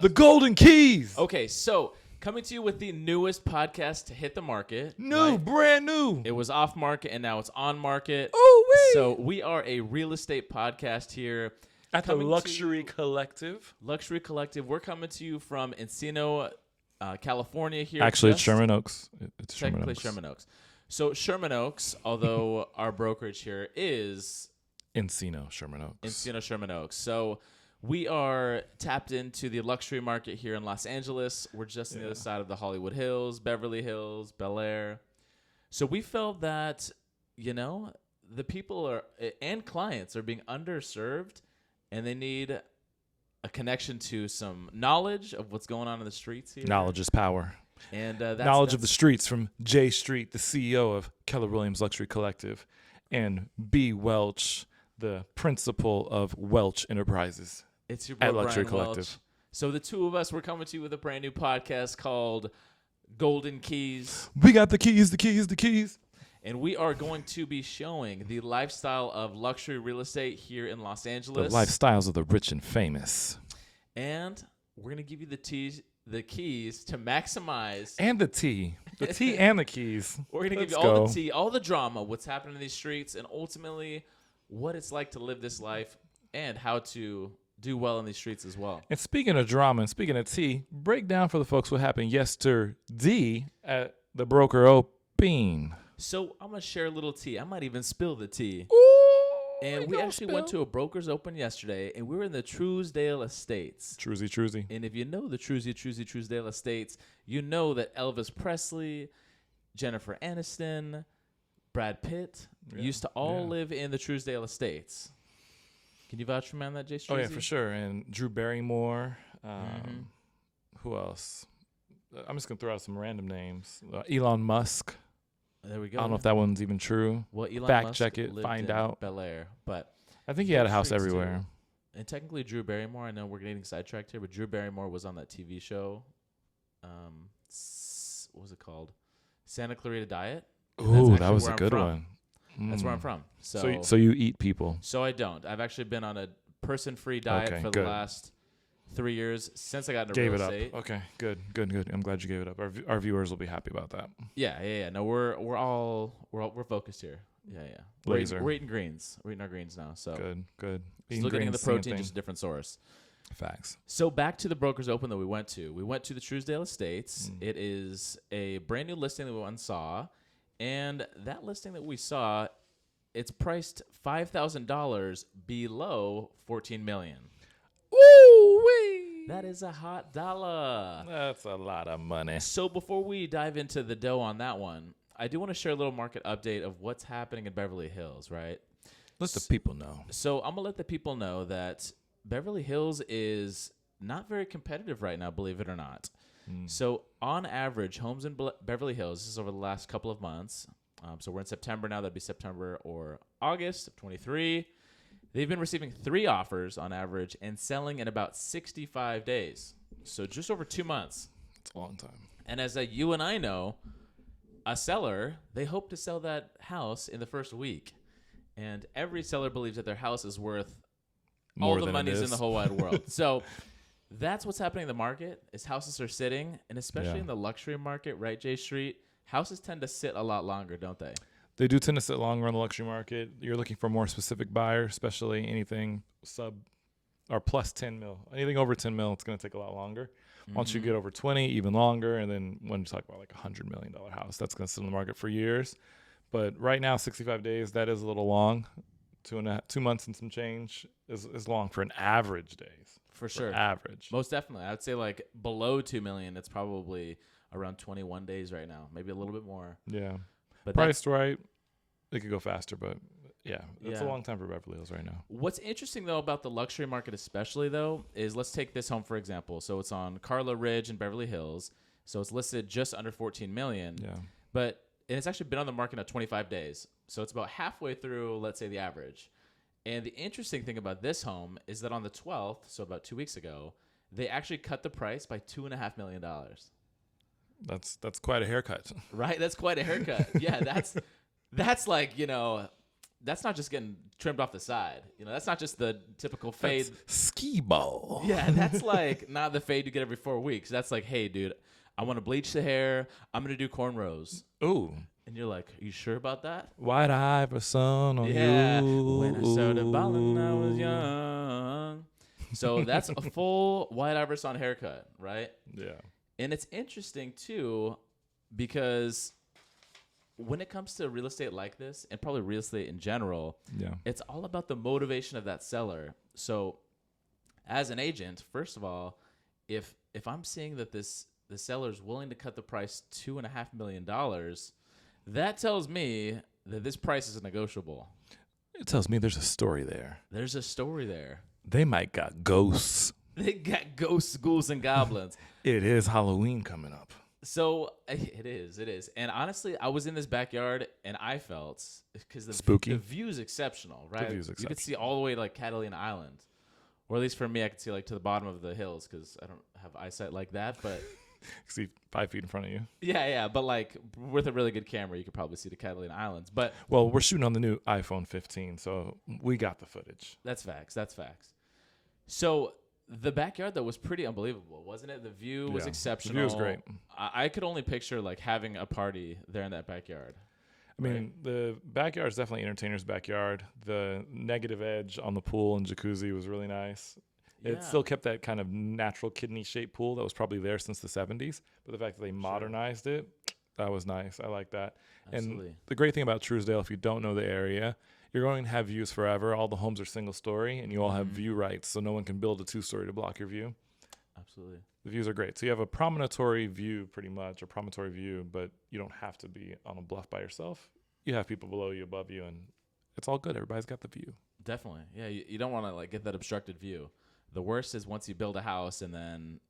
The Golden Keys. Okay, so coming to you with the newest podcast to hit the market. Brand new. It was off market and now it's on market. Ooh-wee. So we are a real estate podcast here. At the Luxury Collective. Luxury Collective. We're coming to you from Encino, California here. Actually, it's Sherman Oaks. It's technically Sherman Oaks. So Sherman Oaks, although our brokerage here is Encino, Sherman Oaks. So we are tapped into the luxury market here in Los Angeles. We're just on the other side of the Hollywood Hills, Beverly Hills, Bel Air. So we felt that, the people are and clients are being underserved, and they need a connection to some knowledge of what's going on in the streets here. Knowledge is power. And knowledge of the streets from Jay Street, the CEO of Keller Williams Luxury Collective, and B. Welch, the principal of Welch Enterprises. It's your boy, at Luxury Bryan Collective. Welch. So the two of us, we're coming to you with a brand new podcast called Golden Keys. We got the keys. And we are going to be showing the lifestyle of luxury real estate here in Los Angeles. The lifestyles of the rich and famous. And we're going to give you the keys to maximize. And the tea. The tea and the keys. We're going to give you all the tea, all the drama, what's happening in these streets, and ultimately what it's like to live this life and how to do well in these streets as well. And speaking of drama and speaking of tea, break down for the folks what happened yesterday at the broker open. So I'm going to share a little tea. I might even spill the tea. Ooh, and we actually went to a broker's open yesterday, and we were in the Trousdale Estates. Truesy. And if you know the Trousdale Estates, you know that Elvis Presley, Jennifer Aniston, Brad Pitt used to all live in the Trousdale Estates. Can you vouch for me on that, Jay Streezy? Oh, yeah, for sure. And Drew Barrymore. Who else? I'm just going to throw out some random names. Elon Musk. There we go. I don't know if that one's even true. Well, Elon Fact Musk check it, lived find in out. Bel Air, but I think he had a house everywhere. And technically, Drew Barrymore. I know we're getting sidetracked here, but Drew Barrymore was on that TV show. What was it called? Santa Clarita Diet. Ooh, that was a good one. That's where I'm from. So you eat people? So I don't. I've actually been on a person-free diet for the last 3 years since I got into real estate. Okay, good. I'm glad you gave it up. Our viewers will be happy about that. Yeah. No, we're focused here. Yeah. Laser. We're eating greens. We're eating our greens now. So good. Still getting the protein, just a different source. Facts. So back to the broker's open that we went to. We went to the Trousdale Estates. It is a brand new listing that we went and saw. And that listing that we saw, it's priced $5,000 below $14 million. Ooh-wee. That is a hot dollar. That's a lot of money. So before we dive into the dough on that one, I do want to share a little market update of what's happening in Beverly Hills, right? Let the people know. So I'm going to let the people know that Beverly Hills is not very competitive right now, believe it or not. So on average, homes in Beverly Hills, this is over the last couple of months. So we're in September now. That'd be September or August of 23. They've been receiving 3 offers on average and selling in about 65 days. So just over 2 months. It's a long time. And as you and I know, a seller, they hope to sell that house in the first week. And every seller believes that their house is worth all the monies in the whole wide world. So that's what's happening in the market is houses are sitting, and especially in the luxury market, right, Jay Street, houses tend to sit a lot longer, don't they? They do tend to sit longer on the luxury market. You're looking for a more specific buyer, especially anything sub or plus 10 mil. Anything over 10 mil, it's going to take a lot longer. Once you get over 20, even longer. And then when you talk about like $100 million house, that's going to sit on the market for years. But right now, 65 days, that is a little long. 2 months and some change is long for an average days. For sure. Average. Most definitely. I would say like below 2 million, it's probably around 21 days right now, maybe a little bit more. Yeah. But priced right, it could go faster, but it's a long time for Beverly Hills right now. What's interesting though about the luxury market especially though is let's take this home for example. So it's on Carla Ridge in Beverly Hills. So it's listed just under 14 million. Yeah. But and it's actually been on the market at 25 days. So it's about halfway through, let's say, the average. And the interesting thing about this home is that on the 12th, so about 2 weeks ago, they actually cut the price by $2.5 million. That's quite a haircut. Right? That's quite a haircut. Yeah, that's like, that's not just getting trimmed off the side. That's not just the typical fade. That's ski ball. Yeah, that's like not the fade you get every 4 weeks. That's like, hey, dude, I want to bleach the hair. I'm going to do cornrows. Ooh. And you're like, are you sure about that? White Iverson on Yeah. you. When I started balling, I was young. So that's a full White Iverson haircut, right? Yeah. And it's interesting, too, because when it comes to real estate like this, and probably real estate in general, it's all about the motivation of that seller. So as an agent, first of all, if I'm seeing that the seller is willing to cut the price $2.5 million, that tells me that this price is negotiable. It tells me there's a story there. There's a story there. They might got ghosts. They got ghosts, ghouls, and goblins. It is Halloween coming up. So it is. And honestly, I was in this backyard and I felt, because spooky. The view is exceptional, right? The view's exceptional. You could see all the way to like Catalina Island. Or at least for me, I could see like to the bottom of the hills because I don't have eyesight like that. But see 5 feet in front of you. Yeah. But like with a really good camera, you could probably see the Catalina Islands. But well, we're shooting on the new iPhone 15, so we got the footage. That's facts. So the backyard, though, was pretty unbelievable, wasn't it? The view was exceptional. The view was great. I could only picture like having a party there in that backyard. I mean, the backyard is definitely entertainer's backyard. The negative edge on the pool and jacuzzi was really nice. Yeah. It still kept that kind of natural kidney-shaped pool that was probably there since the 70s. But the fact that they modernized it, that was nice. I like that. Absolutely. And the great thing about Trousdale, if you don't know the area, you're going to have views forever. All the homes are single-story, and you all have view rights, so no one can build a 2-story to block your view. Absolutely. The views are great. So you have a promontory view pretty much, a promontory view, but you don't have to be on a bluff by yourself. You have people below you, above you, and it's all good. Everybody's got the view. Definitely. Yeah, you don't want to like get that obstructed view. The worst is once you build a house and then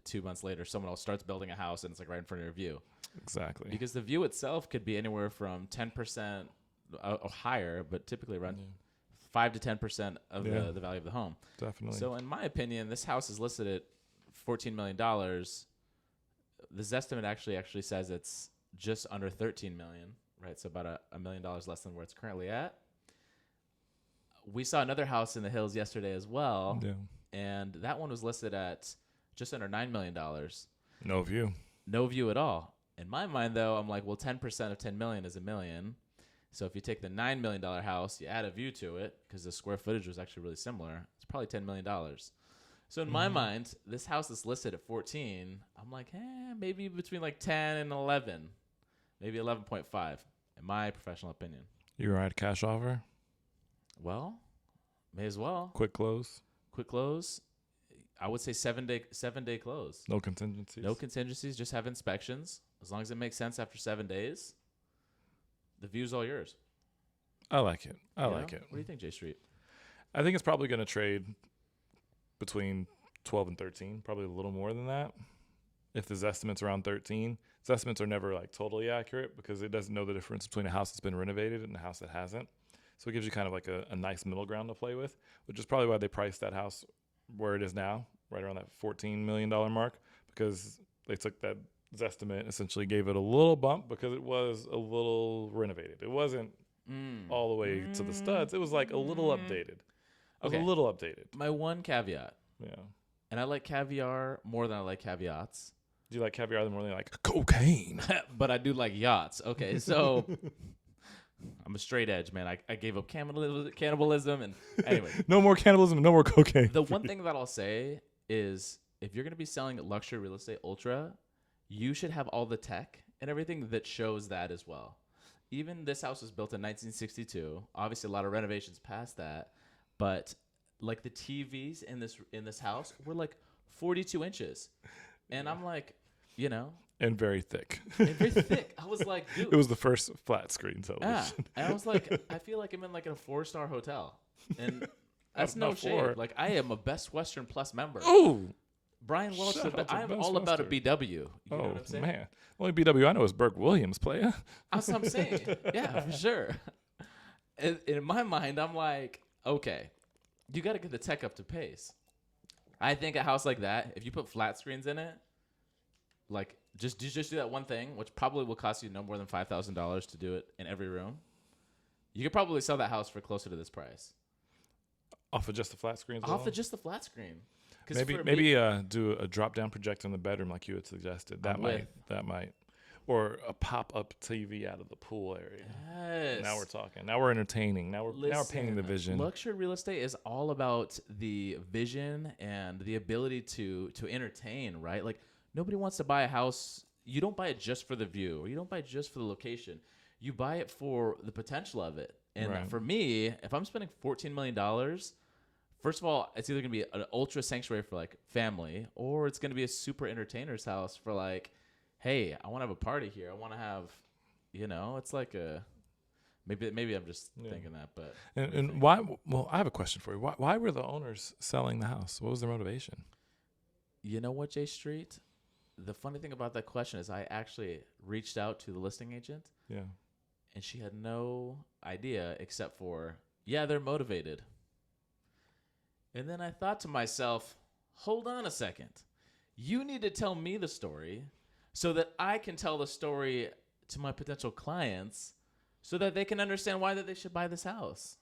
2 months later someone else starts building a house and it's like right in front of your view. Exactly. Because the view itself could be anywhere from 10% or higher, but typically around 5 to 10% of the value of the home. Definitely. So in my opinion, this house is listed at $14 million. The Zestimate actually says it's just under $13 million, right? So about $1 million less than where it's currently at. We saw another house in the hills yesterday as well, and that one was listed at just under $9 million. No view. No view at all. In my mind, though, I'm like, well, 10% of $10 million is $1 million. So if you take the $9 million house, you add a view to it, because the square footage was actually really similar, it's probably $10 million. So in my mind, this house is listed at 14. I'm like, maybe between like 10 and 11, maybe 11.5, in my professional opinion. You right, cash offer? Well, may as well. Quick close? Quick close. I would say 7-day close. No contingencies? No contingencies, just have inspections. As long as it makes sense after 7 days, the view's all yours. I like it. I like it. What do you think, J Street? I think it's probably going to trade between 12 and 13, probably a little more than that. If the estimate's around 13, his estimates are never like totally accurate because it doesn't know the difference between a house that's been renovated and a house that hasn't. So it gives you kind of like a nice middle ground to play with, which is probably why they priced that house where it is now, right around that $14 million mark, because they took that estimate, essentially gave it a little bump because it was a little renovated. It wasn't all the way to the studs. It was like a little updated. A little updated. My one caveat. Yeah. And I like caviar more than I like caveats. Do you like caviar more than you like cocaine? But I do like yachts. Okay, so I'm a straight edge, man. I gave up cannibalism and anyway. No more cannibalism, no more cocaine. The one thing that I'll say is if you're going to be selling luxury real estate ultra, you should have all the tech and everything that shows that as well. Even this house was built in 1962. Obviously, a lot of renovations past that. But like the TVs in this house were like 42 inches. And I'm like, And very thick. I was like, dude. It was the first flat screen television. Yeah. And I was like, I feel like I'm in like a 4-star hotel. And that's no shade. Like I am a Best Western Plus member. Oh. Bryan Welch, I'm all about a BW. You know what I'm saying? Man. Only BW I know is Burke Williams, playa. That's what I'm saying. Yeah, for sure. And in my mind, I'm like, okay, you got to get the tech up to pace. I think a house like that, if you put flat screens in it, like just do that one thing, which probably will cost you no more than $5,000 to do it in every room. You could probably sell that house for closer to this price. Off of just the flat screens. Off of just the flat screen. Maybe do a drop down projector in the bedroom like you had suggested. That might, or a pop up TV out of the pool area. Yes. Now we're talking. Now we're entertaining. Now we're painting the vision. Luxury real estate is all about the vision and the ability to entertain, right? Like nobody wants to buy a house. You don't buy it just for the view, or you don't buy it just for the location. You buy it for the potential of it. And for me, if I'm spending $14 million, first of all, it's either going to be an ultra sanctuary for like family, or it's going to be a super entertainer's house for like, hey, I want to have a party here. I want to have, it's like a, maybe I'm just thinking that, but. And why, well, I have a question for you. Why were the owners selling the house? What was their motivation? You know what, J Street? The funny thing about that question is I actually reached out to the listing agent. Yeah. And she had no idea except for, they're motivated. And then I thought to myself, hold on a second. You need to tell me the story so that I can tell the story to my potential clients so that they can understand why that they should buy this house.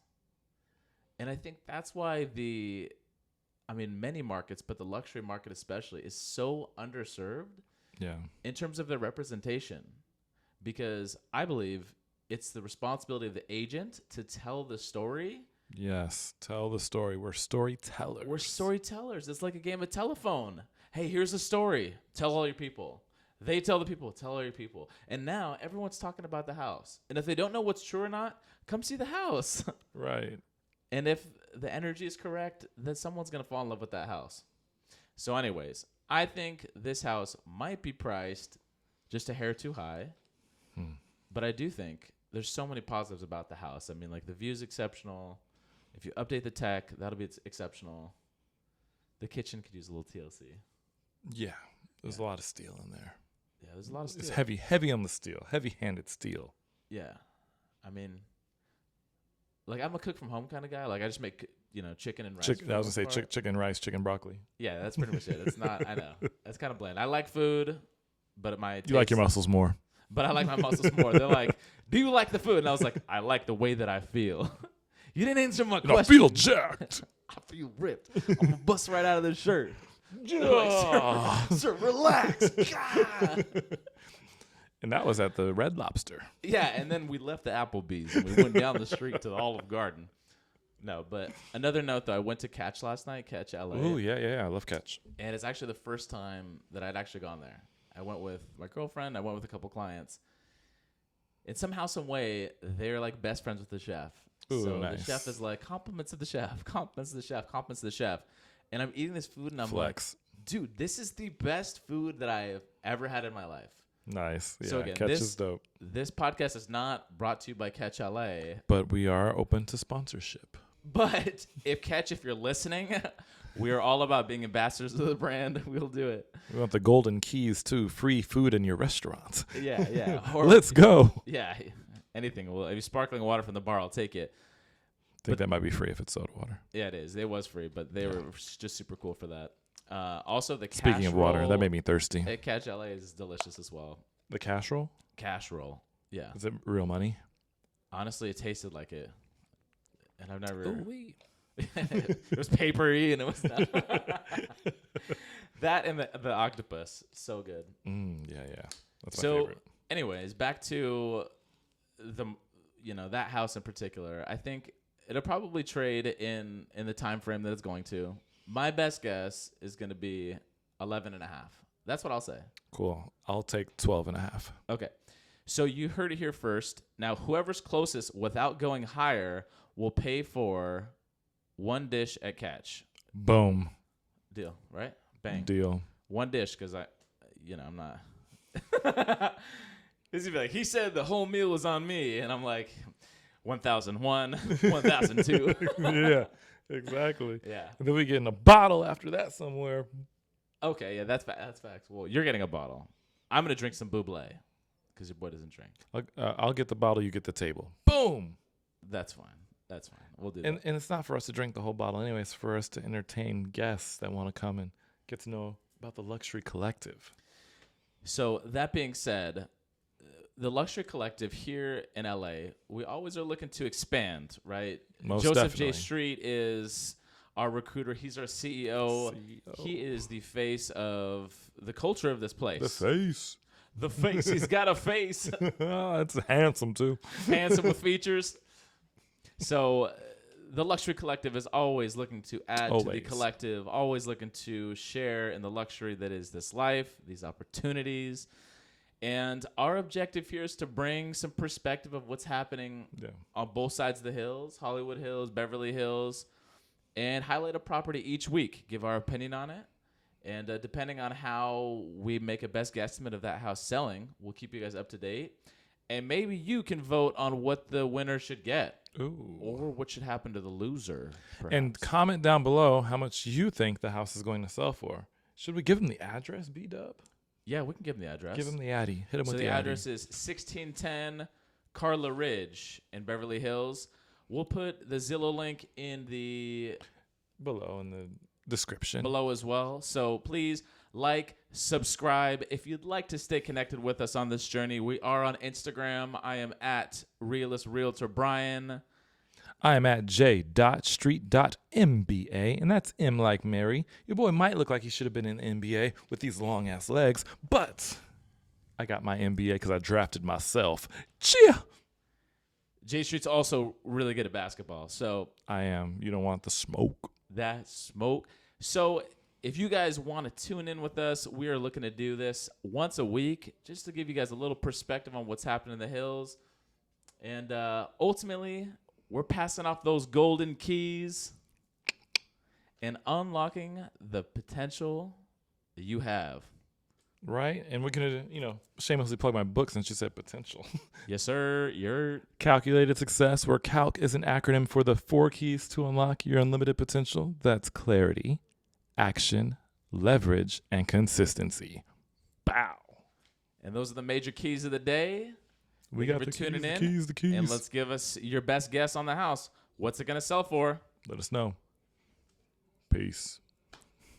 And I think that's why many markets, but the luxury market especially, is so underserved in terms of their representation. Because I believe it's the responsibility of the agent to tell the story. Yes, tell the story. We're storytellers. We're storytellers. It's like a game of telephone. Hey, here's a story. Tell all your people. They tell the people. Tell all your people. And now everyone's talking about the house. And if they don't know what's true or not, come see the house. Right. And if the energy is correct, then someone's going to fall in love with that house. So anyways, I think this house might be priced just a hair too high. But I do think there's so many positives about the house. I mean, like the view's exceptional. If you update the tech, that'll be exceptional. The kitchen could use a little TLC. Yeah, there's a lot of steel in there. Yeah, there's a lot of steel. It's heavy on the steel, heavy-handed steel. Yeah, I mean, like I'm a cook from home kind of guy. Like I just make chicken and rice. I was gonna say chicken, rice, chicken, broccoli. Yeah, that's pretty much it. It's not. I know that's kind of bland. I like food, but you like your muscles more. But I like my muscles more. They're like, do you like the food? And I was like, I like the way that I feel. You didn't answer my question. I feel jacked. I feel ripped. I'm going to bust right out of this shirt. Like, sir, relax. God. And that was at the Red Lobster. Yeah, and then we left the Applebee's and we went down the street to the Olive Garden. No, but another note, though, I went to Catch last night, Catch LA. Oh, yeah. I love Catch. And it's actually the first time that I'd actually gone there. I went with my girlfriend. I went with a couple clients. And somehow, some way, they're like best friends with the chef. Ooh, so nice. the chef is like, compliments to the chef, compliments to the chef, compliments to the chef. And I'm eating this food and I'm like, dude, this is the best food that I've ever had in my life. Nice. Yeah, so again, Catch is dope. This podcast is not brought to you by Catch LA. But we are open to sponsorship. But if you're listening, we are all about being ambassadors of the brand. We'll do it. We want the golden keys too. Free food in your restaurant. Yeah. Or, let's go. Yeah, anything. Well, if you're sparkling water from the bar, I'll take it. I think that might be free if it's soda water. Yeah, it is. It was free, but they were just super cool for that. Also, the Speaking of water, that made me thirsty. At Catch LA is delicious as well. The cash roll? Cash roll. Yeah. Is it real money? Honestly, it tasted like it. And I've never. It was papery and it was not. That and the octopus, so good. Yeah, that's my favorite. Anyways, back to that house in particular. I think it'll probably trade in the time frame that it's going to. My best guess is going to be 11.5. That's what I'll say. Cool. I'll take 12.5. Okay. So you heard it here first. Now, whoever's closest without going higher will pay for one dish at Catch. Boom. Deal, right? Bang. Deal. One dish, because I'm not. He's gonna be like, he said the whole meal was on me, and I'm like, 1,001, 1,002. Yeah, exactly. Yeah. And then we get in a bottle after that somewhere. Okay, yeah, that's facts. Well, you're getting a bottle. I'm gonna drink some Buble, because your boy doesn't drink. I'll get the bottle. You get the table. Boom. That's fine. We'll do that. And it's not for us to drink the whole bottle anyway. It's for us to entertain guests that want to come and get to know about the Luxury Collective. So that being said, the luxury collective here in LA, we always are looking to expand, right? Most Joseph definitely. J. Street is our recruiter. He's our CEO. He is the face of the culture of this place. The face. The face. He's got a face. It's handsome, too. Handsome with features. So the luxury collective is always looking to add to the collective, always looking to share in the luxury that is this life, these opportunities. And our objective here is to bring some perspective of what's happening on both sides of the hills, Hollywood Hills, Beverly Hills, and highlight a property each week, give our opinion on it. And depending on how we make a best guesstimate of that house selling, we'll keep you guys up to date. And maybe you can vote on what the winner should get. Ooh. Or what should happen to the loser. Perhaps. And comment down below how much you think the house is going to sell for. Should we give them the address, B-Dub? Yeah, we can give them the address. Give them the Addy. Hit them with the Addy. So the address is 1610 Carla Ridge in Beverly Hills. We'll put the Zillow link in the below in the description. Below as well. So please like, subscribe. If you'd like to stay connected with us on this journey, we are on Instagram. I am at Realist Realtor Bryan. I am at j.street.mba, and that's M like Mary. Your boy might look like he should have been in the NBA with these long-ass legs, but I got my MBA because I drafted myself. Cheer! J Street's also really good at basketball, so I am. You don't want the smoke. That smoke. So if you guys want to tune in with us, we are looking to do this once a week just to give you guys a little perspective on what's happening in the hills. And ultimately, we're passing off those golden keys and unlocking the potential that you have. Right? And we're going to, shamelessly plug my book since you said potential. Yes, sir. Your Calculated Success, where CALC is an acronym for the 4 keys to unlock your unlimited potential. That's clarity, action, leverage, and consistency. Bow. And those are the major keys of the day. We got the keys, the keys. And let's give us your best guess on the house. What's it going to sell for? Let us know. Peace.